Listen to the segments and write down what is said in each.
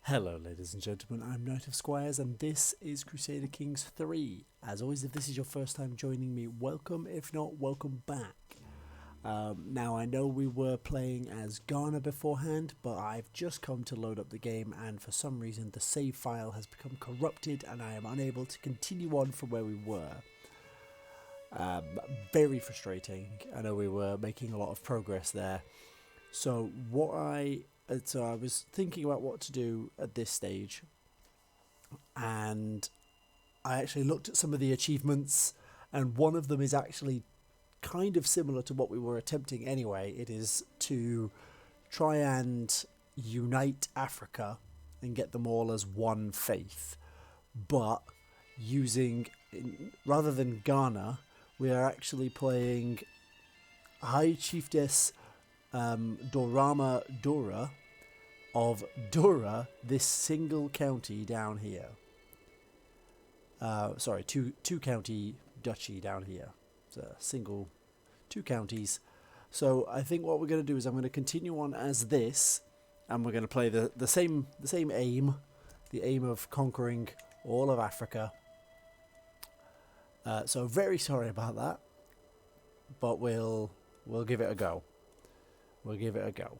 Hello ladies and gentlemen, I'm Knight of Squires and this is Crusader Kings 3. As always, if this is your first time joining me, welcome. If not, welcome back. Now I know we were playing as Ghana beforehand, but I've just come to load up the game and for some reason the save file has become corrupted and I am unable to continue on from where we were. Very frustrating. I know we were making a lot of progress there. So I was thinking about what to do at this stage, and I actually looked at some of the achievements, and one of them is actually kind of similar to what we were attempting anyway. It is to try and unite Africa and get them all as one faith, but rather than Ghana, we are actually playing High Chiefess Dorama Dora of Dora, this single county down here. Two county duchy down here. It's a single, two counties. So I think what we're going to do is I'm going to continue on as this, and we're going to play the same aim, the aim of conquering all of Africa. So very sorry about that, but we'll give it a go. We'll give it a go.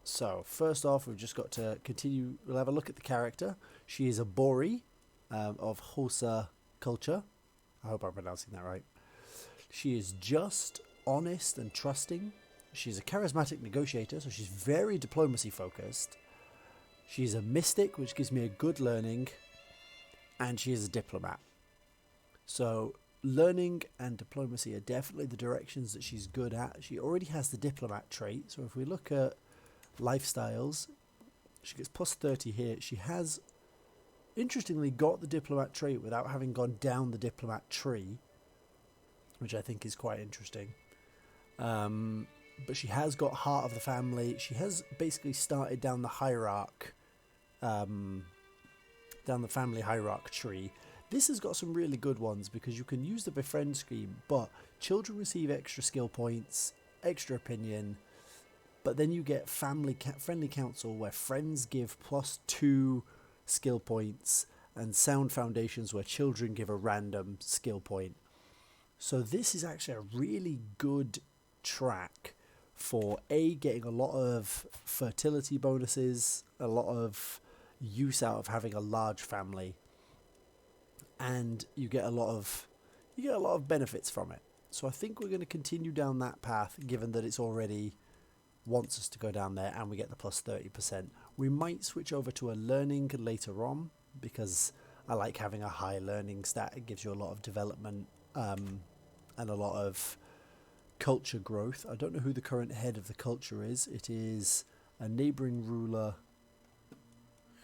So, first off, we've just got to continue. We'll have a look at the character. She is a Bori of Hosa culture. I hope I'm pronouncing that right. She is just, honest, and trusting. She's a charismatic negotiator, so she's very diplomacy focused. She's a mystic, which gives me a good learning. And she is a diplomat. So, learning and diplomacy are definitely the directions that she's good at. She already has the diplomat trait, so if we look at lifestyles, she gets plus 30 here. She has, interestingly, got the diplomat trait without having gone down the diplomat tree, which I think is quite interesting. But she has got heart of the family. She has basically started down the hierarch, down the family hierarch tree. This has got some really good ones because you can use the befriend scheme, but children receive extra skill points, extra opinion, but then you get friendly counsel where friends give +2 skill points, and sound foundations where children give a random skill point. So this is actually a really good track for getting a lot of fertility bonuses, a lot of use out of having a large family. And you get a lot of benefits from it. So I think we're going to continue down that path, given that it's already wants us to go down there, and we get the plus 30%. We might switch over to a learning later on because I like having a high learning stat. It gives you a lot of development and a lot of culture growth. I don't know who the current head of the culture is. It is a neighboring ruler.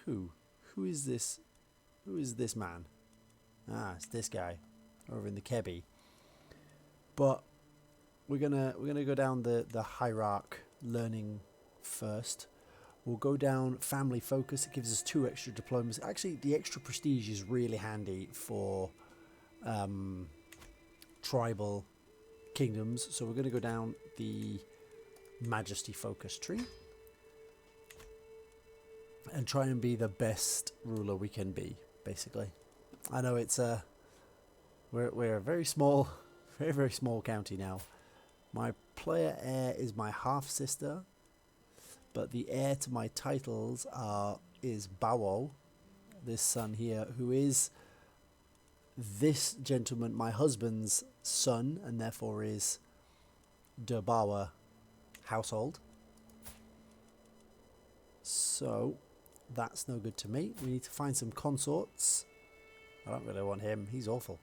Who is this? Who is this man? It's this guy over in the Kebi. But we're gonna go down the hierarch learning first. We'll go down family focus. It gives us 2 extra diplomas. Actually, the extra prestige is really handy for tribal kingdoms. So we're going to go down the majesty focus tree and try and be the best ruler we can be, basically. I know it's we're a very small, very small county now. My player heir is my half sister, but the heir to my titles is Bawo, this son here, who is this gentleman, my husband's son, and therefore is the Bawa household. So that's no good to me. We need to find some consorts. I don't really want him. He's awful.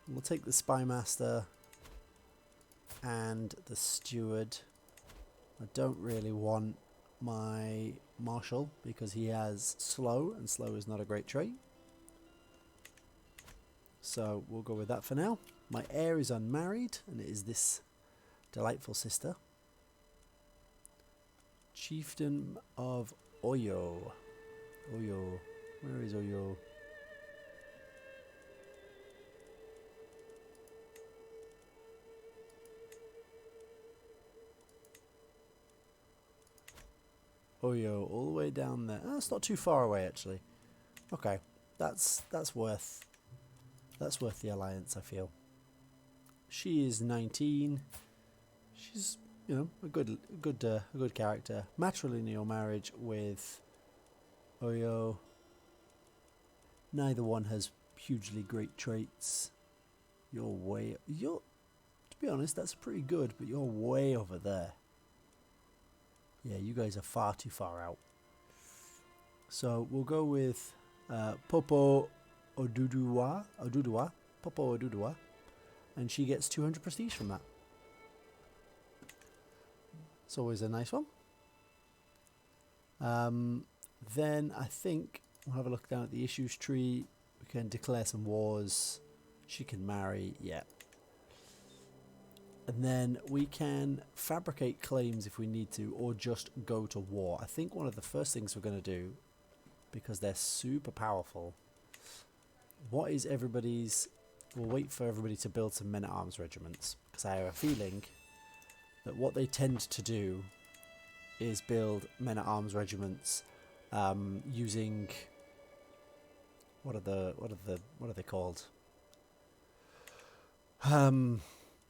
We'll take the spy master and the steward. I don't really want my marshal because he has slow, and slow is not a great trait. So we'll go with that for now. My heir is unmarried, and it is this delightful sister. Chieftain of Oyo. Oyo. Where is Oyo? Oyo all the way down there. Oh, it's not too far away actually. Okay, that's worth the alliance, I feel. She is 19. She's, you know, a good character. Matrilineal marriage with Oyo. Neither one has hugely great traits. To be honest, that's pretty good, but you're way over there. Yeah, you guys are far too far out. So we'll go with Popo Oduduwa, Popo Oduduwa, and she gets 200 prestige from that. It's always a nice one. Then I think we'll have a look down at the issues tree. We can declare some wars. She can marry, yeah. And then we can fabricate claims if we need to, or just go to war. I think one of the first things we're going to do, because they're super powerful, what is everybody's... We'll wait for everybody to build some men-at-arms regiments, because I have a feeling that what they tend to do is build men-at-arms regiments using... What are they called?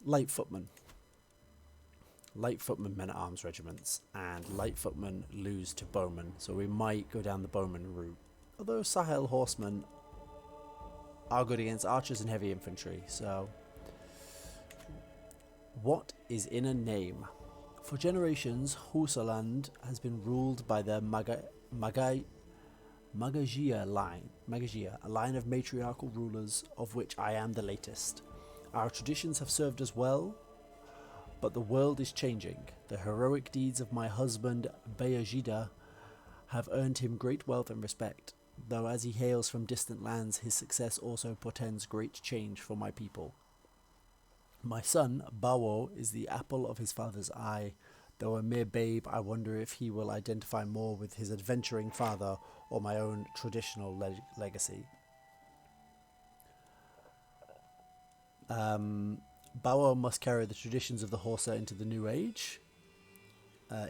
Light footmen men-at-arms regiments, and light footmen lose to bowmen, so we might go down the bowman route. Although Sahel horsemen are good against archers and heavy infantry, so... What is in a name? For generations, Hausaland has been ruled by the Magajia line, a line of matriarchal rulers, of which I am the latest. Our traditions have served us well, but the world is changing. The heroic deeds of my husband, Bayajida, have earned him great wealth and respect, though as he hails from distant lands, his success also portends great change for my people. My son, Bawo, is the apple of his father's eye. Though a mere babe, I wonder if he will identify more with his adventuring father or my own traditional legacy. Bawo must carry the traditions of the Horsa into the new age.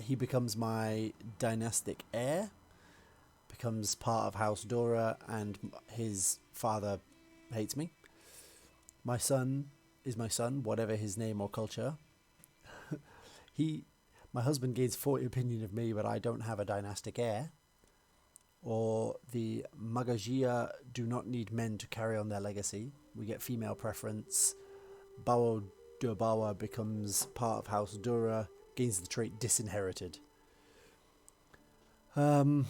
He becomes my dynastic heir, becomes part of House Dora, and his father hates me. My son is my son, whatever his name or culture. My husband gains 40 opinion of me, but I don't have a dynastic heir. Or the Magajia do not need men to carry on their legacy. We get female preference. Bawo Durbawa becomes part of House Dura, gains the trait disinherited. If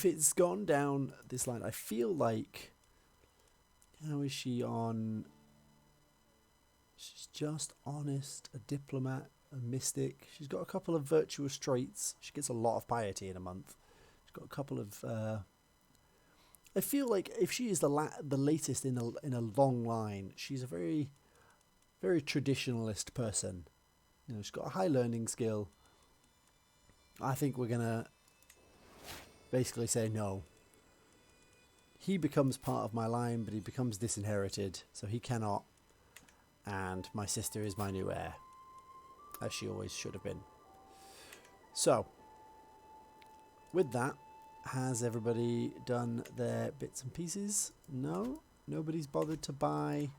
it's gone down this line, I feel like... How is she on... She's just honest, a diplomat, a mystic. She's got a couple of virtuous traits. She gets a lot of piety in a month. She's got a couple of... I feel like if she is the latest in a long line, she's a very, very traditionalist person. You know, she's got a high learning skill. I think we're gonna basically say no. He becomes part of my line, but he becomes disinherited, so he cannot. And my sister is my new heir, as she always should have been. So, with that, has everybody done their bits and pieces? No? Nobody's bothered to buy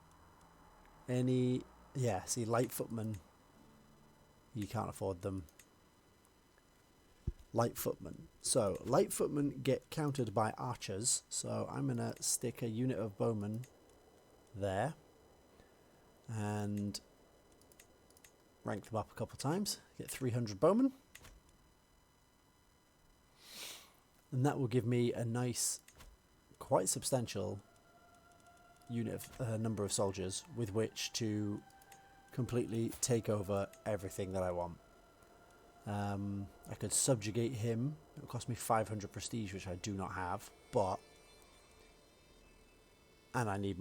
any... Yeah, see, light footmen. You can't afford them. Light footmen. So, light footmen get countered by archers. So, I'm going to stick a unit of bowmen there. And rank them up a couple of times. Get 300 bowmen. And that will give me a nice, quite substantial unit of number of soldiers with which to completely take over everything that I want. I could subjugate him. It would cost me 500 prestige, which I do not have, but... And I need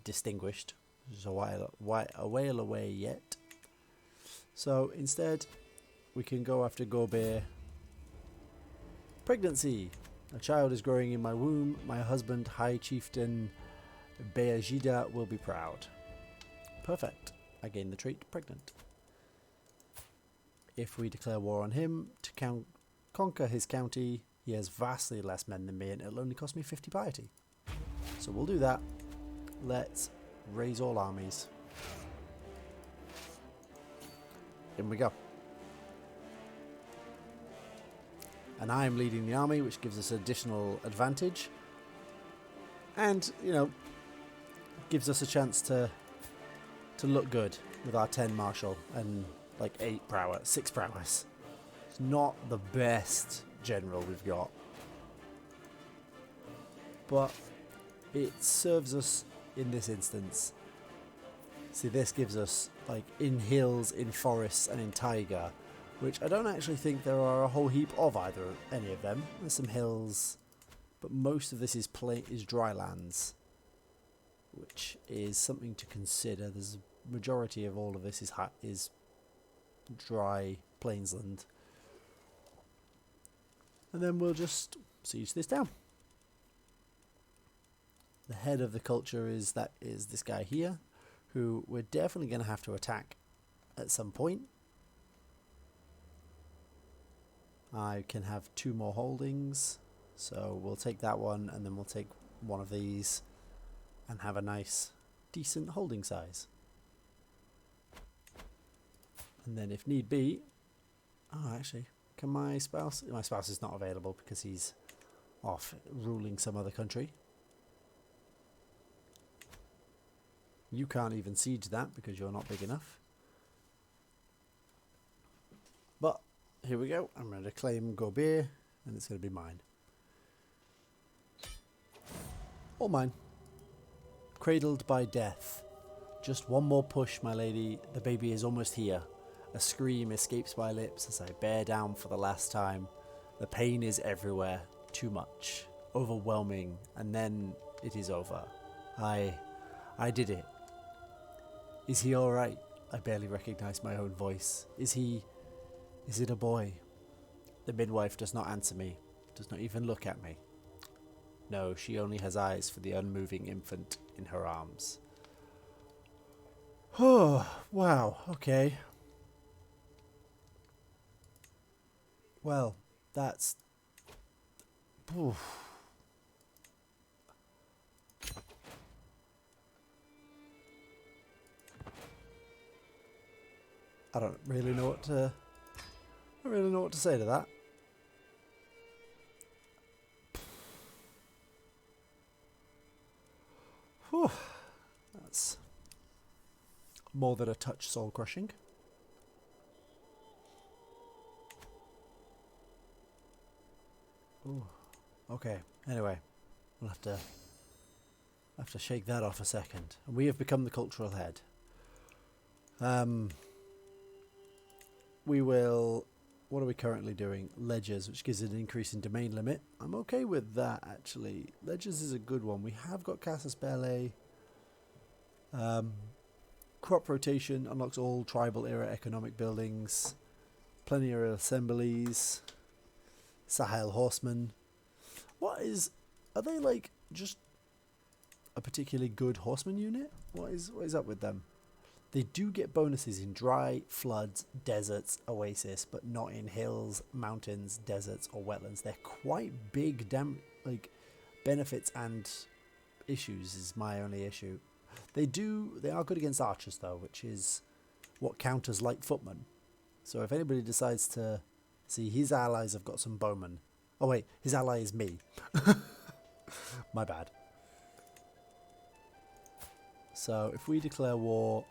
distinguished, which is a while away yet. So instead, we can go after Gobe. Pregnancy. A child is growing in my womb. My husband, High Chieftain Beajida, will be proud. Perfect. I gain the trait pregnant. if we declare war on him to conquer his county, he has vastly less men than me, and it'll only cost me 50 piety. So we'll do that. Let's raise all armies. In we go. And I am leading the army, which gives us additional advantage. And, you know, gives us a chance to look good with our 10 martial and like 6 prowess. It's not the best general we've got, but it serves us in this instance. See, this gives us like in hills, in forests, and in taiga, which I don't actually think there are a whole heap of any of them. There's some hills, but most of this is dry lands, which is something to consider. There's a majority of all of this is dry plainsland. And then we'll just siege this down. The head of the culture is this guy here, who we're definitely going to have to attack at some point. I can have 2 more holdings, so we'll take that one, and then we'll take one of these and have a nice, decent holding size. And then if need be, actually, can my spouse is not available because he's off ruling some other country. You can't even siege that because you're not big enough. But here we go. I'm going to claim Gobir, and it's going to be mine. All mine. Cradled by death. Just one more push, my lady. The baby is almost here. A scream escapes my lips as I bear down for the last time. The pain is everywhere. Too much. Overwhelming. And then it is over. I did it. Is he alright? I barely recognize my own voice. Is it a boy? The midwife does not answer me. Does not even look at me. No, she only has eyes for the unmoving infant in her arms. Oh, wow. Okay. Well, that's... Oof. I don't really know what to say to that. Whew. That's more than a touch soul crushing. Ooh. Okay. Anyway, we'll have to shake that off a second. And we have become the cultural head. We will... What are we currently doing? Ledgers, which gives it an increase in domain limit. I'm okay with that, actually. Ledgers is a good one. We have got Casus Belli. Crop rotation unlocks all tribal era economic buildings. Plenty of assemblies. Sahel horsemen. Are they like just a particularly good horseman unit? What is up with them? They do get bonuses in dry, floods, deserts, oasis, but not in hills, mountains, deserts, or wetlands. They're quite big benefits and issues is my only issue. They are good against archers though, which is what counters light footmen. So if anybody decides to see, his allies have got some bowmen. Oh wait, his ally is me. My bad. So if we declare war,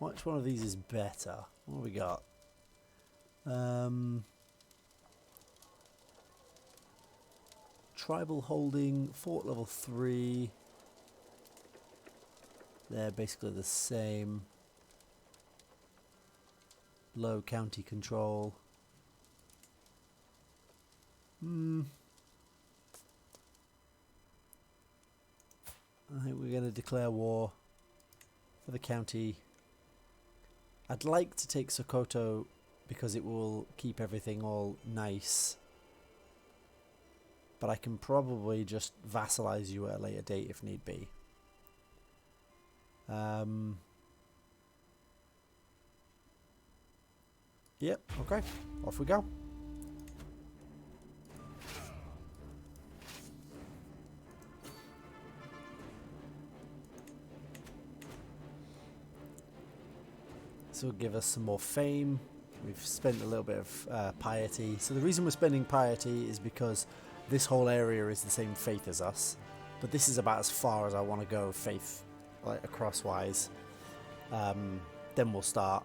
which one of these is better? What have we got? Tribal holding, fort level 3. They're basically the same. Low county control. I think we're going to declare war for the county. I'd like to take Sokoto because it will keep everything all nice. But I can probably just vassalize you at a later date if need be. Yep, okay. Off we go. This will give us some more fame. We've spent a little bit of piety. So the reason we're spending piety is because this whole area is the same faith as us. But this is about as far as I want to go faith, like across-wise. Then we'll start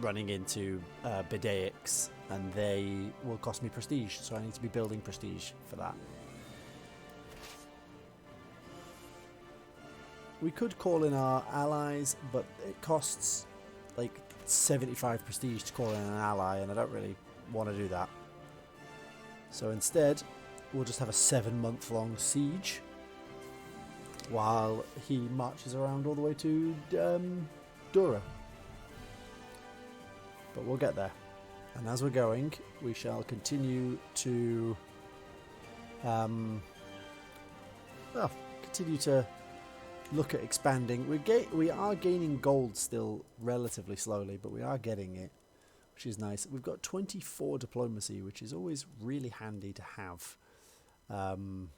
running into Bedaics, and they will cost me prestige. So I need to be building prestige for that. We could call in our allies, but it costs like 75 prestige to call in an ally, and I don't really want to do that. So instead, we'll just have a 7-month-long siege while he marches around all the way to Dura. But we'll get there. And as we're going, we shall continue to continue to look at expanding. We are gaining gold still relatively slowly, but we are getting it, which is nice. We've got 24 diplomacy, which is always really handy to have. We've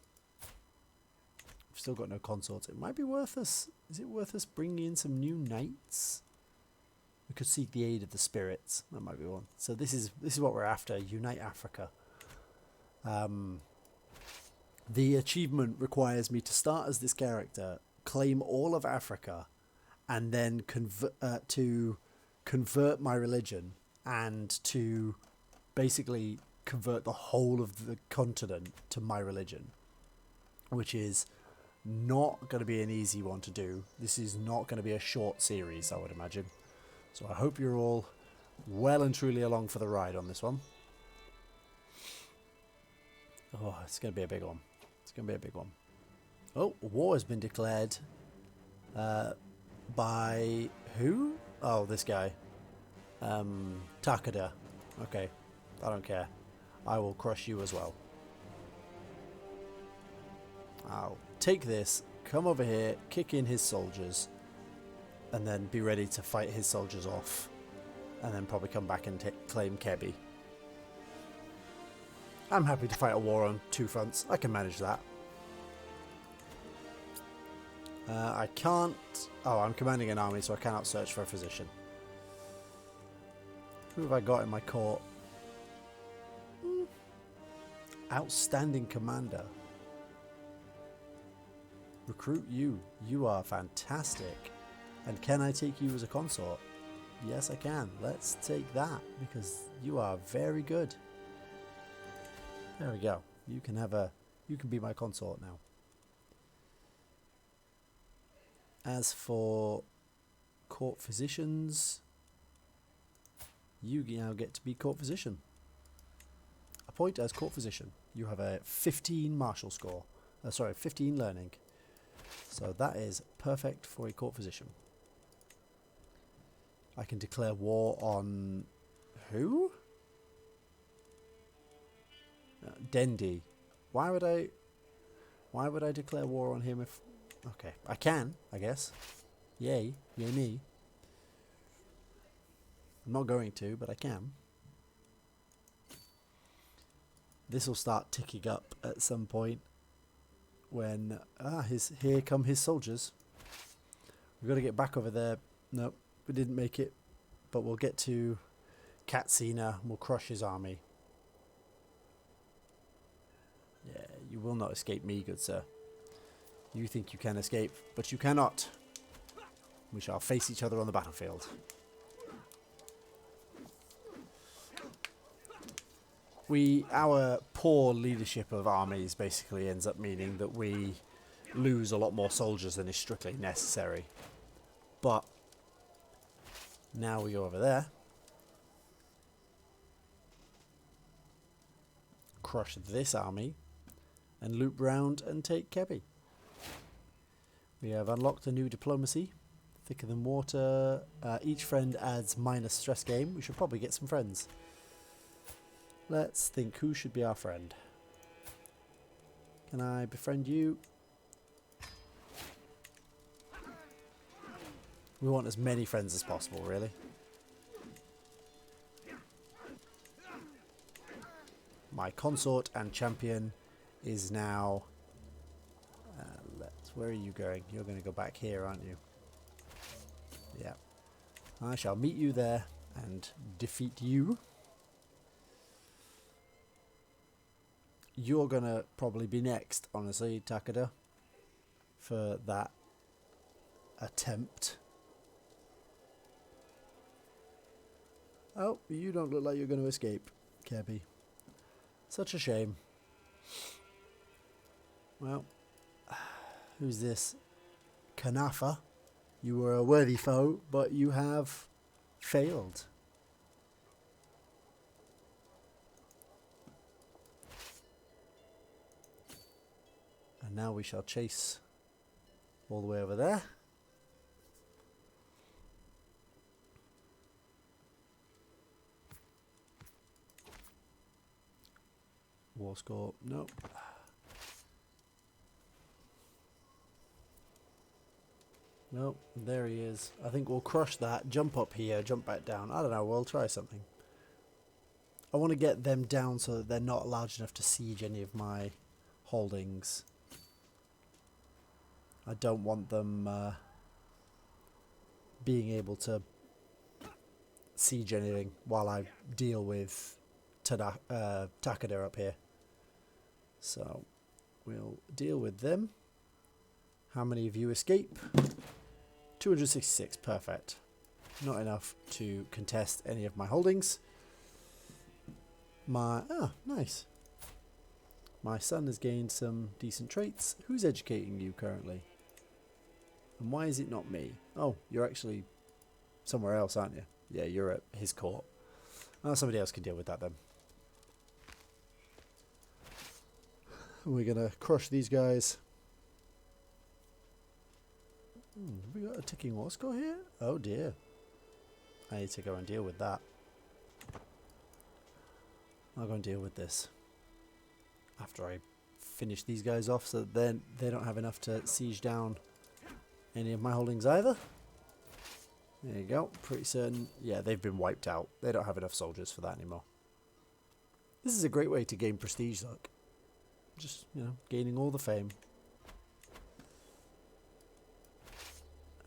still got no consorts. It might be worth us. Is it worth us bringing in some new knights? We could seek the aid of the spirits. That might be one. So this is what we're after. Unite Africa. The achievement requires me to start as this character, claim all of Africa, and then convert my religion, and to basically convert the whole of the continent to my religion, which is not going to be an easy one to do. This is not going to be a short series, I would imagine. So I hope you're all well and truly along for the ride on this one. Oh, it's going to be a big one. It's going to be a big one. Oh, war has been declared by who? Oh, this guy. Takada. Okay, I don't care. I will crush you as well. I'll take this, come over here, kick in his soldiers, and then be ready to fight his soldiers off, and then probably come back and claim Kebi. I'm happy to fight a war on 2 fronts. I can manage that. I can't... Oh, I'm commanding an army, so I cannot search for a physician. Who have I got in my court? Outstanding commander. Recruit you. You are fantastic. And can I take you as a consort? Yes, I can. Let's take that, because you are very good. There we go. You can be my consort now. As for court physicians, you now get to be court physician. Appoint as court physician. You have a 15 martial score. 15 learning. So that is perfect for a court physician. I can declare war on who? Dendi. Why would I declare war on him if... Okay, I can, I guess. Yay me. I'm not going to, but I can. This will start ticking up at some point when... here come his soldiers. We've got to get back over there. Nope, we didn't make it. But we'll get to Katsina and we'll crush his army. Yeah, you will not escape me, good sir. You think you can escape, but you cannot. We shall face each other on the battlefield. Our poor leadership of armies basically ends up meaning that we lose a lot more soldiers than is strictly necessary. But now we go over there. Crush this army and loop round and take Kebi. We have unlocked a new diplomacy, thicker than water. Each friend adds minus stress game. We should probably get some friends. Let's think who should be our friend. Can I befriend you? We want as many friends as possible, really. my consort and champion is now... where are you going? You're going to go back here, aren't you? Yeah. I shall meet you there and defeat you. You're going to probably be next, honestly, Takeda, for that attempt. Oh, you don't look like you're going to escape, Kirby. Such a shame. Well, who's this? Kanafa. You were a worthy foe, but you have failed. And now we shall chase all the way over there. War score, nope. Nope, there he is. I think we'll crush that, jump up here, jump back down. I don't know, we'll try something. I want to get them down so that they're not large enough to siege any of my holdings. I don't want them being able to siege anything while I deal with Takeda up here. So, we'll deal with them. How many of you escape? 266, perfect. Not enough to contest any of my holdings. Nice. My son has gained some decent traits. Who's educating you currently? And why is it not me? Oh, you're actually somewhere else, aren't you? Yeah, you're at his court. Oh, somebody else can deal with that then. We're going to crush these guys. Have we got a ticking war score here? Oh dear. I need to go and deal with that. I'll go and deal with this after I finish these guys off so that then they don't have enough to siege down any of my holdings either. There you go. Pretty certain. Yeah, they've been wiped out. They don't have enough soldiers for that anymore. This is a great way to gain prestige, look. Just, you know, gaining all the fame.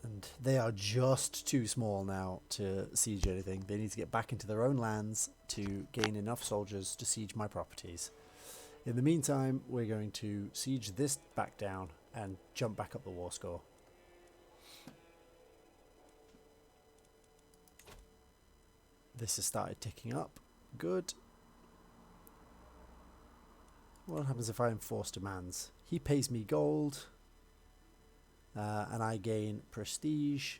And they are just too small now to siege anything. They need to get back into their own lands to gain enough soldiers to siege my properties. In the meantime, we're going to siege this back down and jump back up the war score. This has started ticking up. Good. What happens if I enforce demands? He pays me gold. And I gain prestige.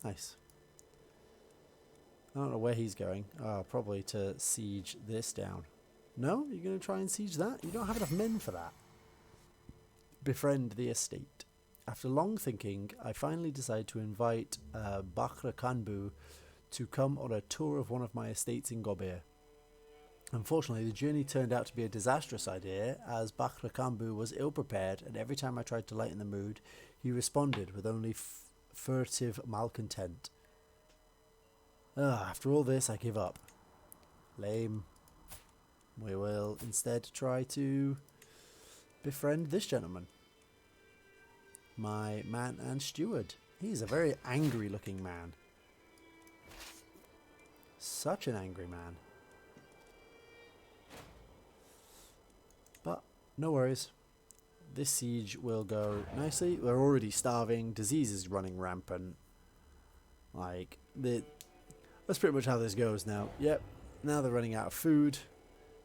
Nice. I don't know where he's going. Probably to siege this down. No? You're going to try and siege that? You don't have enough men for that. Befriend the Estate. After long thinking, I finally decide to invite Bakhra Kanbu to come on a tour of one of my estates in Gobir. Unfortunately, the journey turned out to be a disastrous idea, as Bakhra Kanbu was ill-prepared, and every time I tried to lighten the mood, he responded with only furtive malcontent. After all this, I give up. Lame. We will instead try to befriend this gentleman. My man and steward. He's a very angry-looking man. Such an angry man. But no worries. This siege will go nicely. We're already starving. Disease is running rampant. Like, that's pretty much how this goes now. Yep. Now they're running out of food.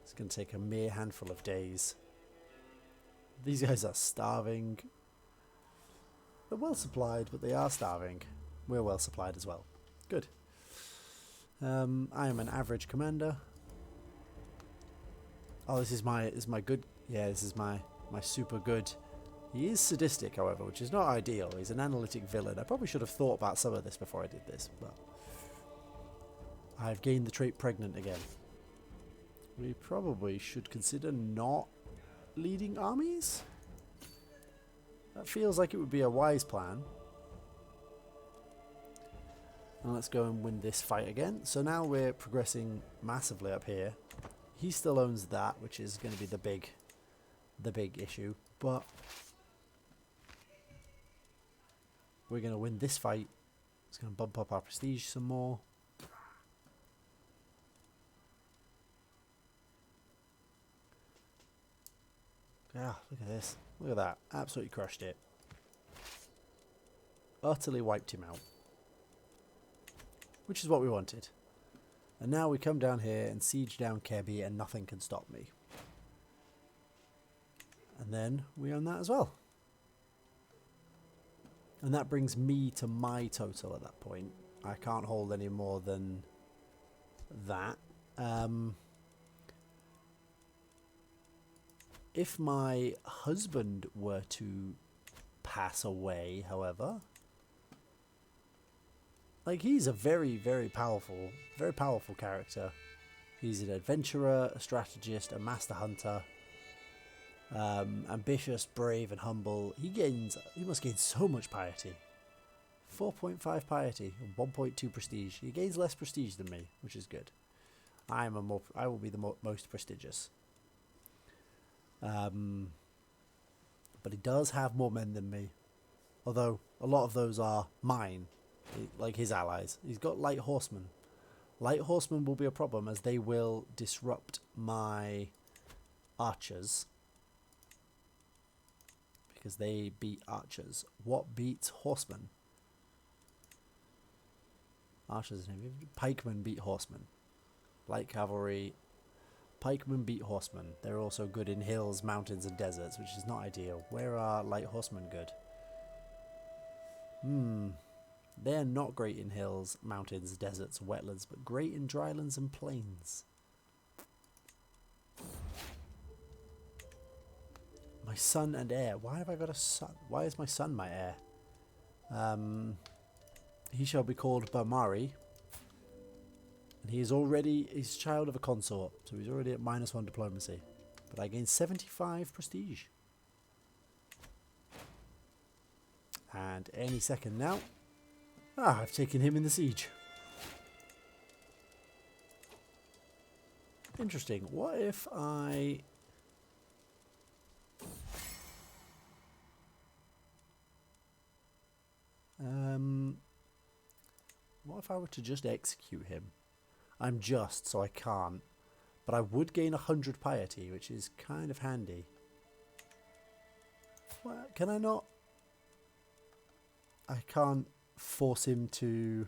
It's going to take a mere handful of days. These guys are starving. They're well supplied, but they are starving. We're well supplied as well. Good. I am an average commander. Oh, this is my good. Yeah, this is my super good. He is sadistic, however, which is not ideal. He's an analytic villain. I probably should have thought about some of this before I did this, but I've gained the trait pregnant again. We probably should consider not leading armies. That feels like it would be a wise plan. And let's go and win this fight again. So now we're progressing massively up here. He still owns that, which is going to be the big issue. But we're going to win this fight. It's going to bump up our prestige some more. Ah, look at this. Look at that. Absolutely crushed it. Utterly wiped him out. Which is what we wanted. And now we come down here and siege down Kebi and nothing can stop me. And then we own that as well. And that brings me to my total at that point. I can't hold any more than that. If my husband were to pass away, however, like, he's a very, very powerful character. He's an adventurer, a strategist, a master hunter, ambitious, brave, and humble. He must gain so much piety. 4.5 piety, 1.2 prestige. He gains less prestige than me, which is good. I will be the most prestigious. But he does have more men than me, although a lot of those are mine, like his allies. He's got light horsemen. Light horsemen will be a problem as they will disrupt my archers, because they beat archers. What beats horsemen? Archers, pikemen beat horsemen. Light cavalry. Pikemen beat horsemen. They're also good in hills, mountains, and deserts, which is not ideal. Where are light horsemen good? They're not great in hills, mountains, deserts, wetlands, but great in drylands and plains. My son and heir. Why have I got a son? Why is my son my heir? He shall be called Bamari. And he's child of a consort, so he's already at -1 diplomacy. But I gain 75 prestige. And any second now. I've taken him in the siege. Interesting. What if I... what if I were to just execute him? I'm just, so I can't. But I would gain 100 piety, which is kind of handy. What? Can I not? I can't force him to...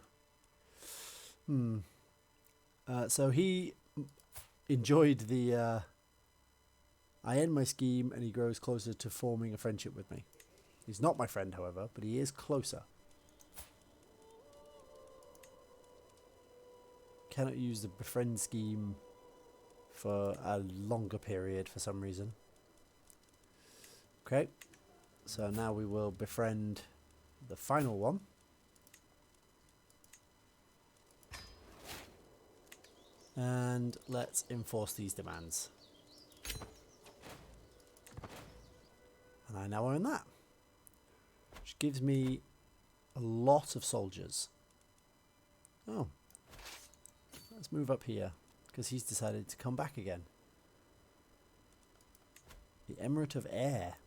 so he enjoyed the... I end my scheme and he grows closer to forming a friendship with me. He's not my friend, however, but he is closer. Cannot use the befriend scheme for a longer period for some reason. Okay, so now we will befriend the final one. And let's enforce these demands. And I now own that, which gives me a lot of soldiers. Oh. Let's move up here, because he's decided to come back again. The Emirate of Air.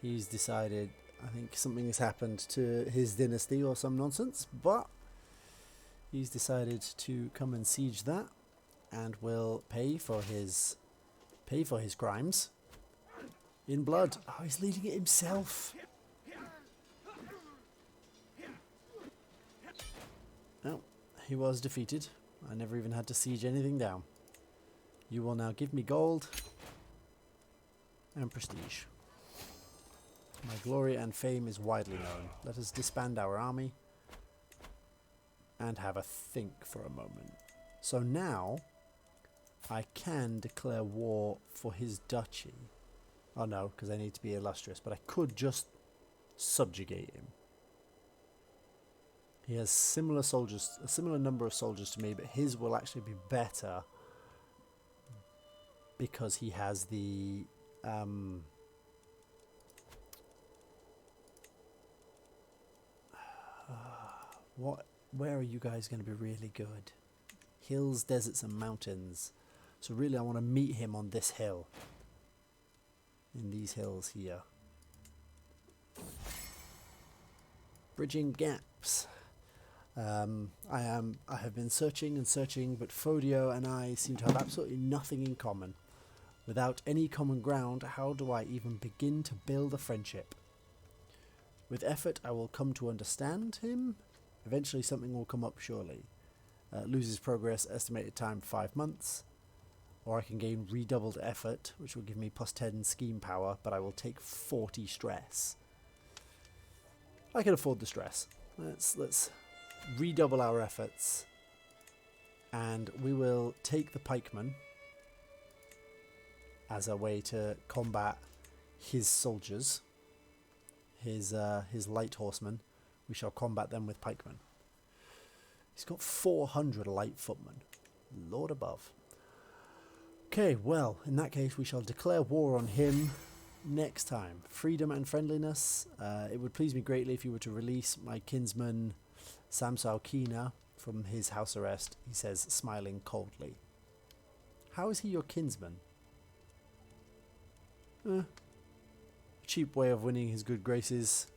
He's decided, I think something has happened to his dynasty or some nonsense, but he's decided to come and siege that, and will pay for his crimes in blood. Oh, he's leading it himself. Oh. He was defeated. I never even had to siege anything down. You will now give me gold and prestige. My glory and fame is widely known. Let us disband our army and have a think for a moment. So now I can declare war for his duchy. Oh no, because I need to be illustrious, but I could just subjugate him. He has similar soldiers, a similar number of soldiers to me, but his will actually be better because he has the Where are you guys going to be really good? Hills, deserts, and mountains. So really, I want to meet him on this hill. In these hills here. Bridging gaps. I have been searching and searching, but Fodio and I seem to have absolutely nothing in common. Without any common ground, how do I even begin to build a friendship? With effort, I will come to understand him. Eventually something will come up, surely. Loses progress, estimated time 5 months. Or I can gain redoubled effort, which will give me plus 10 scheme power, but I will take 40 stress. I can afford the stress. Let's redouble our efforts. And we will take the pikemen as a way to combat his soldiers. His light horsemen. We shall combat them with pikemen. He's got 400 light footmen. Lord above. Okay, well, in that case, we shall declare war on him next time. Freedom and friendliness. It would please me greatly if you were to release my kinsman Samsao Kina from his house arrest, he says, smiling coldly. How is he your kinsman? Cheap way of winning his good graces.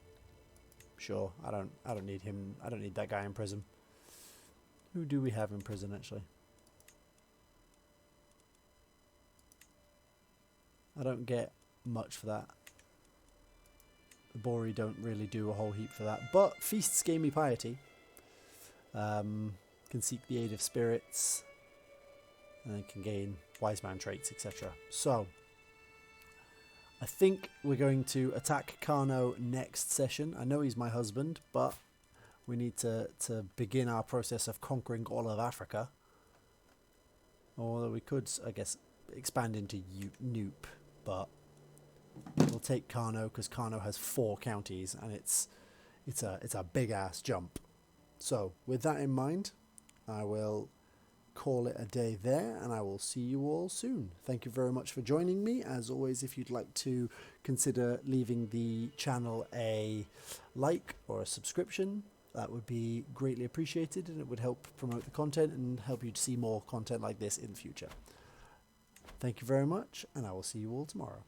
Sure, I don't need him. I don't need that guy in prison. Who do we have in prison, actually? I don't get much for that. The Bori don't really do a whole heap for that. But feasts gave me piety. Can seek the aid of spirits. And then can gain wise man traits, etc. So, I think we're going to attack Kano next session. I know he's my husband, but we need to begin our process of conquering all of Africa. Or we could, I guess, expand into Noop, but we'll take Kano because Kano has 4 counties and it's a big ass jump. So with that in mind, I will call it a day there, and I will see you all soon. Thank you very much for joining me. As always, if you'd like to consider leaving the channel a like or a subscription, that would be greatly appreciated, and it would help promote the content and help you to see more content like this in the future. Thank you very much, and I will see you all tomorrow.